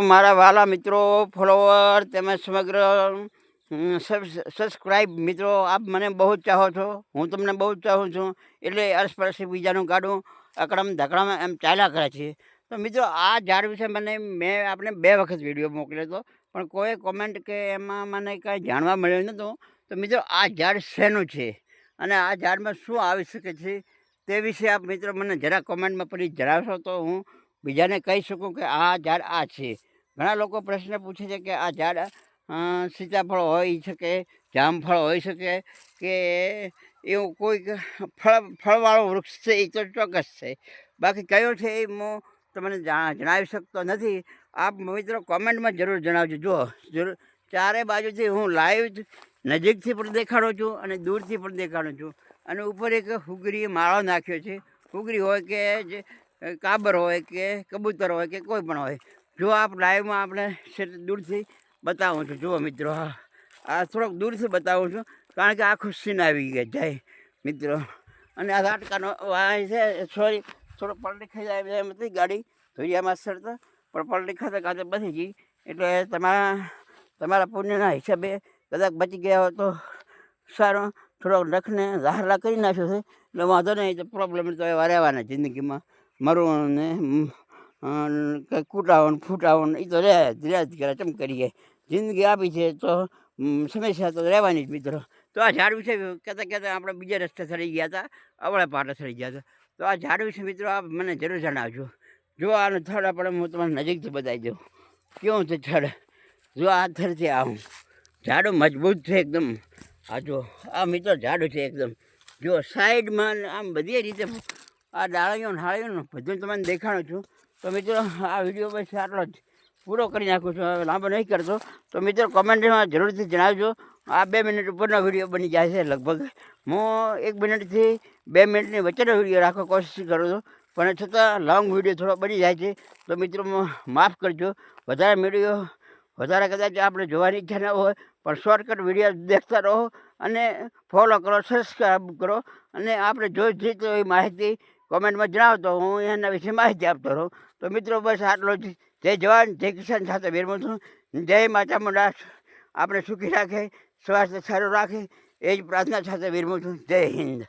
મારા વાલા મિત્રો, ફોલોવર તેમજ સમગ્ર સબસ્ક્રાઈબ મિત્રો, આપ મને બહુ જ ચાહો છો, હું તમને બહુ જ ચાહું છું. એટલે અરસપરસ બીજાનું કાઢું અકડમ ધકડમ એમ ચાલ્યા કરે છે. તો મિત્રો આ ઝાડ વિશે મેં આપણે 2 વખત વિડીયો મોકલ્યો હતો, પણ કોઈ કોમેન્ટ કે એમાં મને કાંઈ જાણવા મળ્યું નહોતું. તો મિત્રો આ ઝાડ શેનું છે અને આ ઝાડમાં શું આવી શકે છે તે વિશે આપ મિત્રો મને જરા કોમેન્ટમાં ફરી જણાવશો તો હું બીજાને કહી શકું કે આ ઝાડ આ છે. ઘણા લોકો પ્રશ્ન પૂછે છે કે આ ઝાડ સીતાફળ હોઈ શકે, જામફળ હોઈ શકે કે એવું કોઈક ફળવાળું વૃક્ષ છે, એ તો ચોક્કસ છે. બાકી કયો છે એ હું તમને જણાવી શકતો નથી. આપ મિત્રો કોમેન્ટમાં જરૂર જણાવજો. જુઓ, જરૂર ચારે બાજુથી હું લાઈવ નજીકથી પણ દેખાડું છું અને દૂરથી પણ દેખાડું છું. અને ઉપર એક ફુગરી માળો નાખ્યો છે. ફુગરી હોય કે જે કાબર હોય કે કબૂતર હોય કે કોઈ પણ હોય. જો આપ લાઈવમાં આપણે દૂરથી બતાવું છું. જુઓ મિત્રો, આ થોડોક દૂરથી બતાવું છું કારણ કે આખું સીન આવી જાય મિત્રો. અને આ ઝાટકાનો વાય છે, સોરી થોડો પલટી ખાઈ જાય એમ હતી ગાડી ધોરિયામાં સરતા, પણ પલટી ખાતા ખાતે બચી ગઈ. એટલે તમારા પુણ્યના હિસાબે કદાચ બચી ગયા હોય તો સારું. થોડોક નખને ઝાહલા કરી નાખ્યો છે એટલે વાંધો નહીં. તો પ્રોબ્લેમ તો એવા રહેવાના જિંદગીમાં. મરવું ને કંઈ કૂટાવો ને ફૂટાવો ને એ તો રહે જ કરે. ચમ કરીએ, જિંદગી આપી છે તો સમસ્યા તો રહેવાની જ મિત્રો. તો આ ઝાડ વિશે કહેતા આપણે બીજા રસ્તે ચડી ગયા હતા, અવળે પાટે ચડી ગયા હતા. તો આ ઝાડ વિશે મિત્રો આપ મને જરૂર જણાવજો. જો આનું થડ આપણે હું તમને નજીકથી બતાવી દઉં કેવું છે થડ. જો આ થડ છે, આવું ઝાડું મજબૂત છે એકદમ. આ જો આ મિત્રો ઝાડું છે એકદમ. જો સાઈડમાં આમ બધી રીતે આ ડાળીઓ નાળીઓ બધું તમને દેખાડું છું. તો મિત્રો આ વિડીયો પછી આટલો જ પૂરો કરી નાખું છું, હવે લાંબો નહીં કરતો. તો મિત્રો કોમેન્ટમાં જરૂરથી જણાવજો. આ 2 મિનિટ ઉપરનો વિડીયો બની જાય છે લગભગ. હું 1 મિનિટથી 2 મિનિટની વચ્ચેનો વિડીયો રાખવા કોશિશ કરું છું, પણ છતાં લોંગ વિડીયો થોડો બની જાય છે. તો મિત્રો માફ કરજો. વધારે કદાચ આપણે જોવાની ઈચ્છા ન હોય, પણ શોર્ટકટ વિડીયો દેખતા રહો અને ફોલો કરો, સબસ્ક્રાઈબ કરો. અને આપણે જોઈ તો એ માહિતી કોમેન્ટમાં જણાવતો હું એના વિશે માહિતી આપતો રહું. તો મિત્રો બસ આટલો જ. જય જવાન, જય કિસાન સાથે વિરમું છું. જય માતા ચામુંડા આપણે સુખી રાખે, સ્વાસ્થ્ય સારું રાખે, એ જ પ્રાર્થના સાથે વિરમું છું. જય હિન્દ.